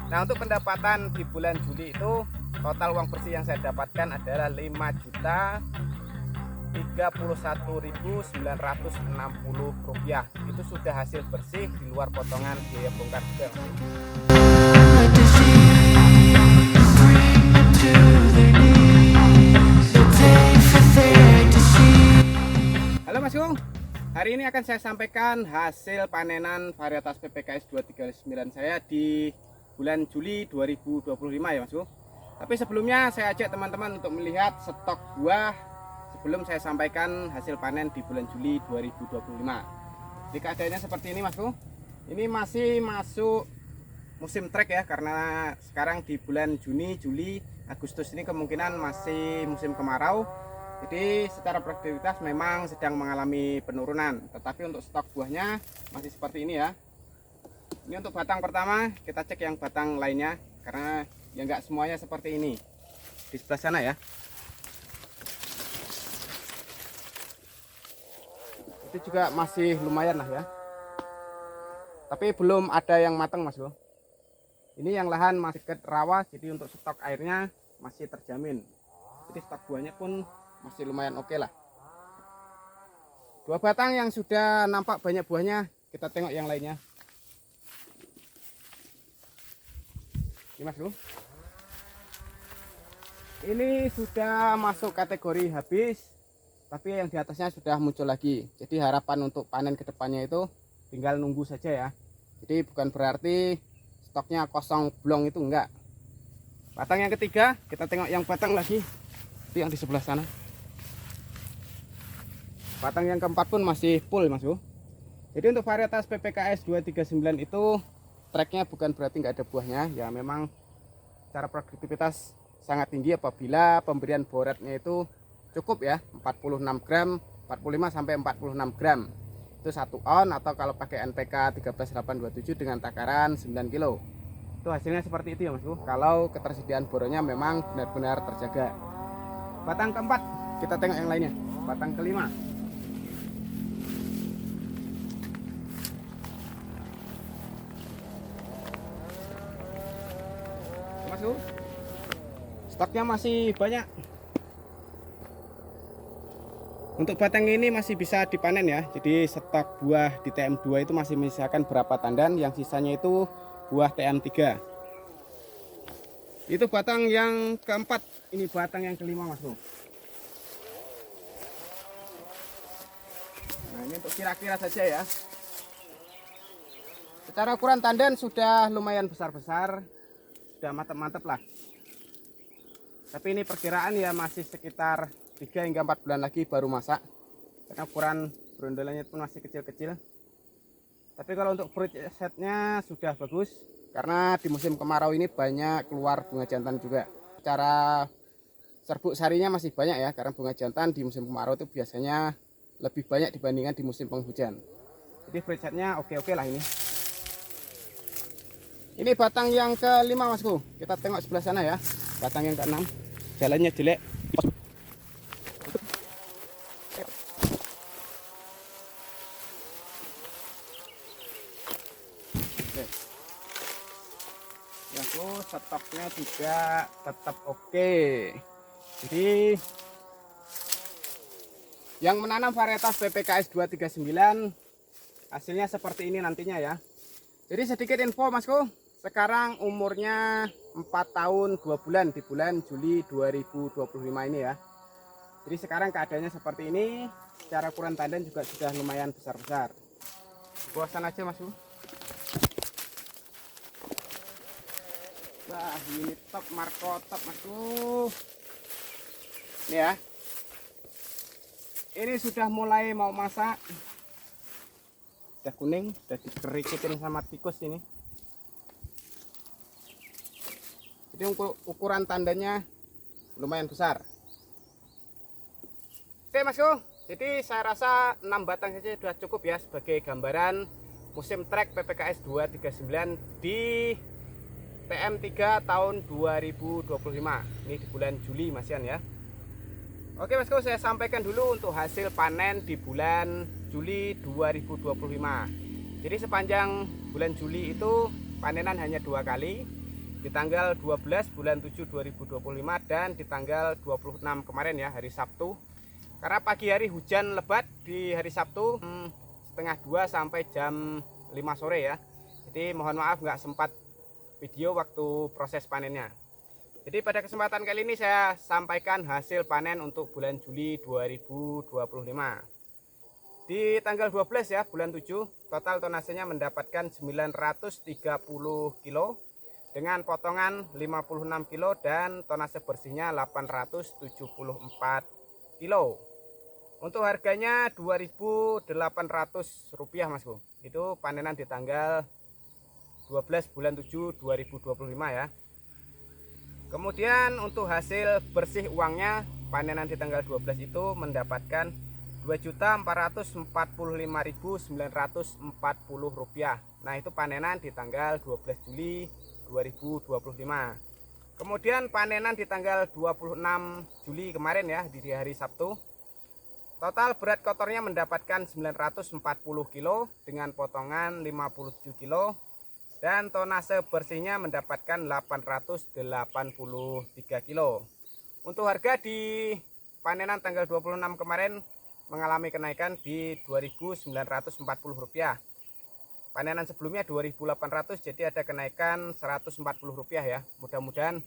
Nah, untuk pendapatan di bulan Juli itu total uang bersih yang saya dapatkan adalah 5.031.960 rupiah. Itu sudah hasil bersih di luar potongan biaya bongkar juga. Halo Mas Gung, hari ini akan saya sampaikan hasil panenan varietas PPKS 239 saya di bulan Juli 2025 ya Mas Gung. Tapi sebelumnya saya ajak teman-teman untuk melihat stok buah sebelum saya sampaikan hasil panen di bulan Juli 2025. Jadi keadaannya seperti ini Mas Gung. Ini masih masuk musim trek ya, karena sekarang di bulan Juni, Juli, Agustus ini kemungkinan masih musim kemarau. Jadi secara produktivitas memang sedang mengalami penurunan, tetapi untuk stok buahnya masih seperti ini ya. Ini untuk batang pertama, kita cek yang batang lainnya karena ya nggak semuanya seperti ini. Di sebelah sana ya. Itu juga masih lumayan lah ya. Tapi belum ada yang matang Mas Bro. Ini yang lahan masih dekat rawa, jadi untuk stok airnya masih terjamin. Jadi stok buahnya pun masih lumayan oke lah. Dua batang yang sudah nampak banyak buahnya, kita tengok yang lainnya. Ini Mas Bro. Ini sudah masuk kategori habis, tapi yang di atasnya sudah muncul lagi. Jadi harapan untuk panen kedepannya itu tinggal nunggu saja ya. Jadi bukan berarti stoknya kosong blong, itu enggak. Batang yang ketiga, kita tengok yang batang lagi, itu yang di sebelah sana. Batang yang keempat pun masih full Mas Bro. Jadi untuk varietas PPKS 239 itu treknya bukan berarti nggak ada buahnya ya, memang secara produktivitas sangat tinggi apabila pemberian boratnya itu cukup ya, 46 gram, 45 sampai 46 gram. Itu 1 on, atau kalau pakai NPK 13827 dengan takaran 9 kilo. Itu hasilnya seperti itu ya Mas Bro, kalau ketersediaan boronnya memang benar-benar terjaga. Batang keempat, kita tengok yang lainnya. Batang kelima. Mas Bro, stoknya masih banyak. Untuk batang ini masih bisa dipanen ya. Jadi stok buah di TM2 itu masih menyisakan berapa tandan, yang sisanya itu buah TM3. Itu batang yang keempat, ini batang yang kelima Mas Bro. Nah, ini untuk kira-kira saja ya. Secara ukuran tandan sudah lumayan besar-besar, sudah mantap-mantap lah. Tapi ini perkiraan ya masih sekitar 3 hingga 4 bulan lagi baru masak, karena ukuran brondolannya pun masih kecil-kecil. Tapi kalau untuk fruit setnya sudah bagus, karena di musim kemarau ini banyak keluar bunga jantan juga. Cara serbuk sarinya masih banyak ya, karena bunga jantan di musim kemarau itu biasanya lebih banyak dibandingkan di musim penghujan. Jadi fruit setnya oke-oke lah ini. Ini batang yang kelima Mas Bro, kita tengok sebelah sana ya. Batang yang keenam, jalannya jelek. Ya tuh, stoknya juga tetap oke. Jadi yang menanam varietas PPKS 239 hasilnya seperti ini nantinya ya. Jadi sedikit info Masku, sekarang umurnya 4 tahun 2 bulan di bulan Juli 2025 ini ya. Jadi sekarang keadaannya seperti ini. Secara ukuran tandan juga sudah lumayan besar-besar. Buasan aja Masku. Wah, ini top, Marco top Masku. Ini ya. Ini sudah mulai mau masak. Sudah kuning, sudah dikerikitin sama tikus ini. Jadi ukuran tandanya lumayan besar. Oke Masku, jadi saya rasa 6 batang saja sudah cukup ya sebagai gambaran musim trek PPKS 239 di TM3 tahun 2025. Ini di bulan Juli Masian ya. Oke Masku, saya sampaikan dulu untuk hasil panen di bulan Juli 2025. Jadi sepanjang bulan Juli itu panenan hanya 2 kali. di tanggal 12 bulan 7 2025 dan di tanggal 26 kemarin ya, hari Sabtu. Karena pagi hari hujan lebat di hari Sabtu setengah 2 sampai jam 5 sore ya. Jadi mohon maaf nggak sempat video waktu proses panennya. Jadi pada kesempatan kali ini saya sampaikan hasil panen untuk bulan Juli 2025. Di tanggal 12 ya, bulan 7, total tonasenya mendapatkan 930 kilo dengan potongan 56 kilo dan tonase bersihnya 874 kilo. Untuk harganya Rp2.800 Mas. Itu panenan di tanggal 12 bulan 7 2025 ya. Kemudian untuk hasil bersih uangnya, panenan di tanggal 12 itu mendapatkan Rp2.455.940. Nah, itu panenan di tanggal 12 Juli 2025. Kemudian panenan di tanggal 26 Juli kemarin ya, di hari Sabtu. Total berat kotornya mendapatkan 940 kilo dengan potongan 57 kilo dan tonase bersihnya mendapatkan 883 kilo. Untuk harga di panenan tanggal 26 kemarin mengalami kenaikan di Rp2.940. Panenan sebelumnya Rp2.800, jadi ada kenaikan Rp140 ya. Mudah-mudahan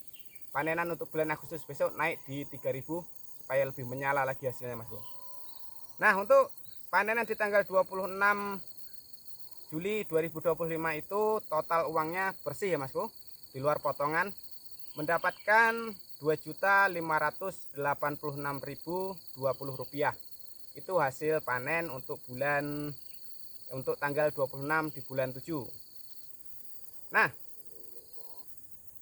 panenan untuk bulan Agustus besok naik di Rp3.000 supaya lebih menyala lagi hasilnya Mas. Nah, untuk panenan di tanggal 26 Juli 2025 itu total uangnya bersih ya Mas, di luar potongan mendapatkan Rp2.586.020. Itu hasil panen untuk tanggal 26 di bulan 7. Nah,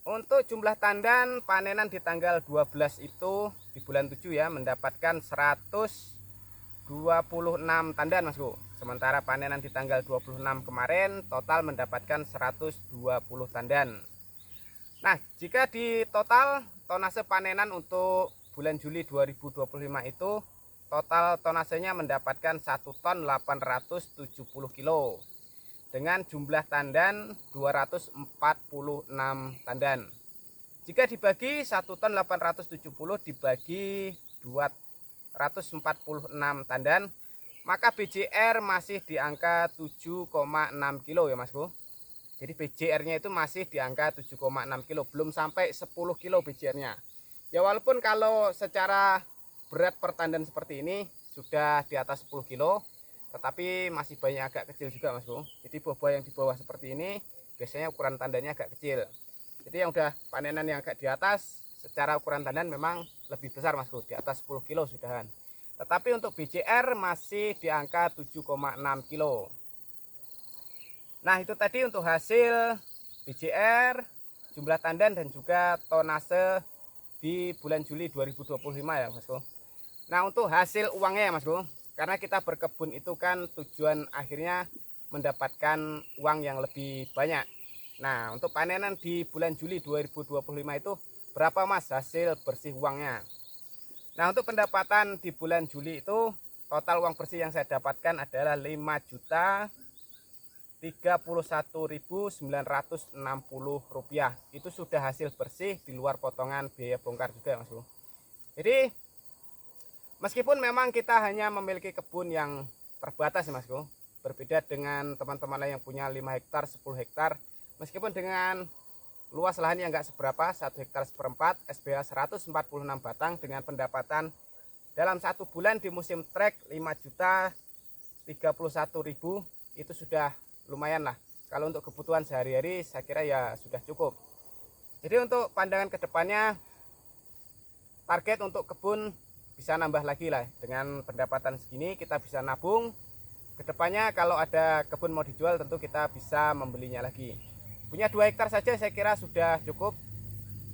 untuk jumlah tandan panenan di tanggal 12 itu di bulan 7 ya mendapatkan 126 tandan Mas. Sementara panenan di tanggal 26 kemarin total mendapatkan 120 tandan. Nah, jika di total tonase panenan untuk bulan Juli 2025 itu total tonasenya mendapatkan 1 ton 870 kilo dengan jumlah tandan 246 tandan. Jika dibagi 1 ton 870 dibagi 246 tandan, maka BJR masih di angka 7,6 kilo ya Mas. Jadi BJR-nya itu masih di angka 7,6 kilo, belum sampai 10 kilo BJR-nya. Ya walaupun kalau secara berat per tandan seperti ini sudah di atas 10 kilo, tetapi masih banyak agak kecil juga Mas. Jadi buah-buah yang di bawah seperti ini biasanya ukuran tandannya agak kecil. Jadi yang udah panenan yang agak di atas secara ukuran tandan memang lebih besar Mas, di atas 10 kilo sudahan. Tetapi untuk BJR masih di angka 7,6 kilo. Nah, itu tadi untuk hasil BJR, jumlah tandan dan juga tonase di bulan Juli 2025 ya Mas. Nah, untuk hasil uangnya ya Mas, karena kita berkebun itu kan tujuan akhirnya mendapatkan uang yang lebih banyak. Nah, untuk panenan di bulan Juli 2025 itu berapa Mas hasil bersih uangnya? Nah, untuk pendapatan di bulan Juli itu total uang bersih yang saya dapatkan adalah Rp5.031.960. Itu sudah hasil bersih di luar potongan biaya bongkar juga Mas. Jadi meskipun memang kita hanya memiliki kebun yang terbatas Mas, berbeda dengan teman-teman lain yang punya 5 hektar, 10 hektar, meskipun dengan luas lahan yang enggak seberapa, 1 hektar seperempat, SBH 146 batang dengan pendapatan dalam 1 bulan di musim trek 5.031.000, itu sudah lumayan lah. Kalau untuk kebutuhan sehari-hari saya kira ya sudah cukup. Jadi untuk pandangan kedepannya target untuk kebun bisa nambah lagi lah. Dengan pendapatan segini kita bisa nabung. Kedepannya kalau ada kebun mau dijual tentu kita bisa membelinya lagi. Punya 2 hektar saja saya kira sudah cukup.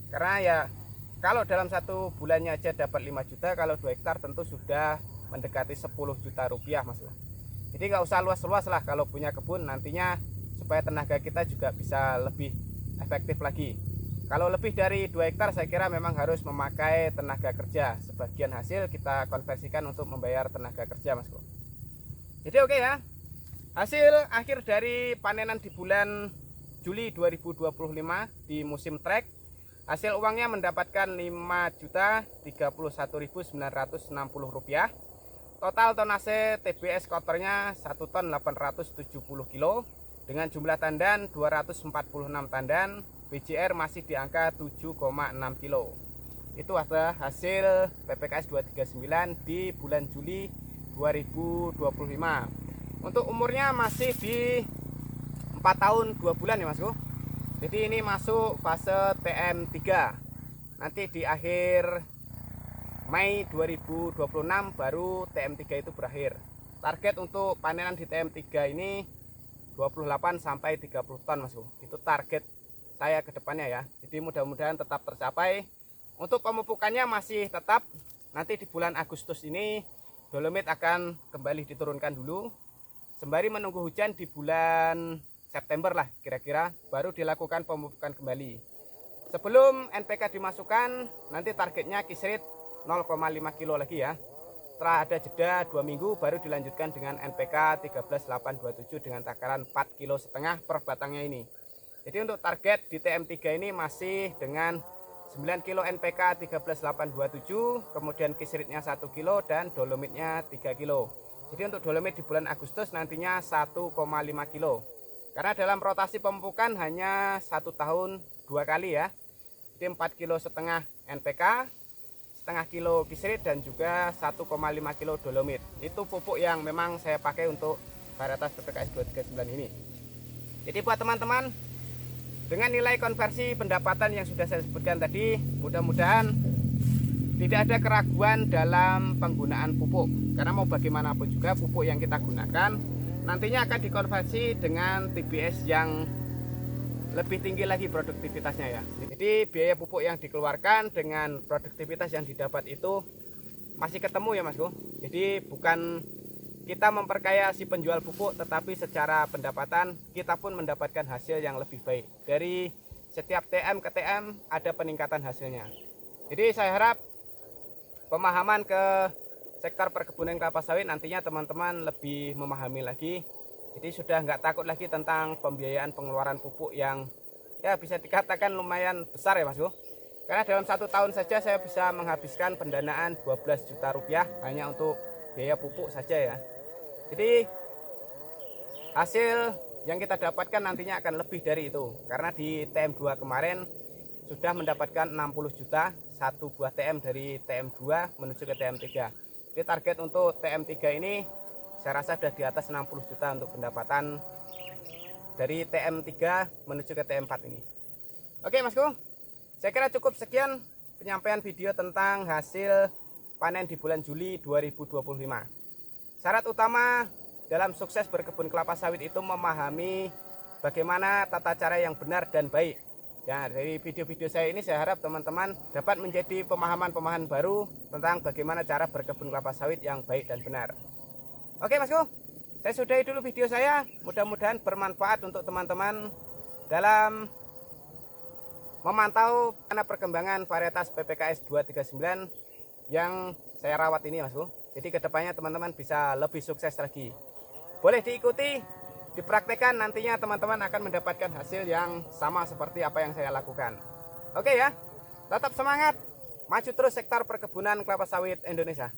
Karena ya kalau dalam 1 bulannya aja dapat 5 juta, kalau 2 hektar tentu sudah mendekati 10 juta rupiah Mas. Jadi nggak usah luas-luas lah kalau punya kebun, nantinya supaya tenaga kita juga bisa lebih efektif lagi. Kalau lebih dari 2 hektar saya kira memang harus memakai tenaga kerja. Sebagian hasil kita konversikan untuk membayar tenaga kerja Mas. Jadi oke ya. Hasil akhir dari panenan di bulan Juli 2025 di musim trek. Hasil uangnya mendapatkan Rp5.031.960. Total tonase TBS kotornya 1 ton 870 kilo dengan jumlah tandan 246 tandan. BJR masih di angka 7,6 kilo. Itu adalah hasil PPKS 239 di bulan Juli 2025. Untuk umurnya masih di 4 tahun 2 bulan ya Masku. Jadi ini masuk fase TM3. Nanti di akhir Mei 2026 baru TM3 itu berakhir. Target untuk panenan di TM3 ini 28 sampai 30 ton Masku. Itu target saya ke depannya ya. Jadi mudah-mudahan tetap tercapai. Untuk pemupukannya masih tetap nanti di bulan Agustus ini dolomit akan kembali diturunkan dulu. Sembari menunggu hujan di bulan September lah kira-kira baru dilakukan pemupukan kembali. Sebelum NPK dimasukkan nanti targetnya kisrit 0,5 kilo lagi ya. Setelah ada jeda 2 minggu baru dilanjutkan dengan NPK 13827 dengan takaran 4,5 kilo per batangnya ini. Jadi untuk target di TM3 ini masih dengan 9 kilo NPK 13827, kemudian kisritnya 1 kilo dan dolomitnya 3 kilo. Jadi untuk dolomit di bulan Agustus nantinya 1,5 kilo. Karena dalam rotasi pemupukan hanya 1 tahun 2 kali ya. Jadi 4,5 kilo NPK, setengah kilo kisrit dan juga 1,5 kilo dolomit. Itu pupuk yang memang saya pakai untuk varietas PPKS 239 ini. Jadi buat teman-teman, dengan nilai konversi pendapatan yang sudah saya sebutkan tadi, mudah-mudahan tidak ada keraguan dalam penggunaan pupuk. Karena mau bagaimanapun juga pupuk yang kita gunakan nantinya akan dikonversi dengan TBS yang lebih tinggi lagi produktivitasnya ya. Jadi biaya pupuk yang dikeluarkan dengan produktivitas yang didapat itu masih ketemu ya Mas Bro. Jadi bukan kita memperkaya si penjual pupuk, tetapi secara pendapatan kita pun mendapatkan hasil yang lebih baik. Dari setiap TM ke TM ada peningkatan hasilnya. Jadi saya harap pemahaman ke sektor perkebunan kelapa sawit nantinya teman-teman lebih memahami lagi. Jadi sudah nggak takut lagi tentang pembiayaan pengeluaran pupuk yang ya bisa dikatakan lumayan besar ya Mas Bro. Karena dalam 1 tahun saja saya bisa menghabiskan pendanaan 12 juta rupiah hanya untuk biaya pupuk saja ya. Jadi hasil yang kita dapatkan nantinya akan lebih dari itu. Karena di TM2 kemarin sudah mendapatkan 60 juta satu buah TM dari TM2 menuju ke TM3. Jadi target untuk TM3 ini saya rasa sudah di atas 60 juta untuk pendapatan dari TM3 menuju ke TM4 ini. Oke Masku, saya kira cukup sekian penyampaian video tentang hasil panen di bulan Juli 2025. Syarat utama dalam sukses berkebun kelapa sawit itu memahami bagaimana tata cara yang benar dan baik. Ya, dari video-video saya ini saya harap teman-teman dapat menjadi pemahaman-pemahaman baru tentang bagaimana cara berkebun kelapa sawit yang baik dan benar. Oke Masku, saya sudahi dulu video saya. Mudah-mudahan bermanfaat untuk teman-teman dalam memantau perkembangan varietas PPKS 239 yang saya rawat ini Masku. Jadi kedepannya teman-teman bisa lebih sukses lagi. Boleh diikuti, dipraktekkan, nantinya teman-teman akan mendapatkan hasil yang sama seperti apa yang saya lakukan. Oke ya, tetap semangat, maju terus sektor perkebunan kelapa sawit Indonesia.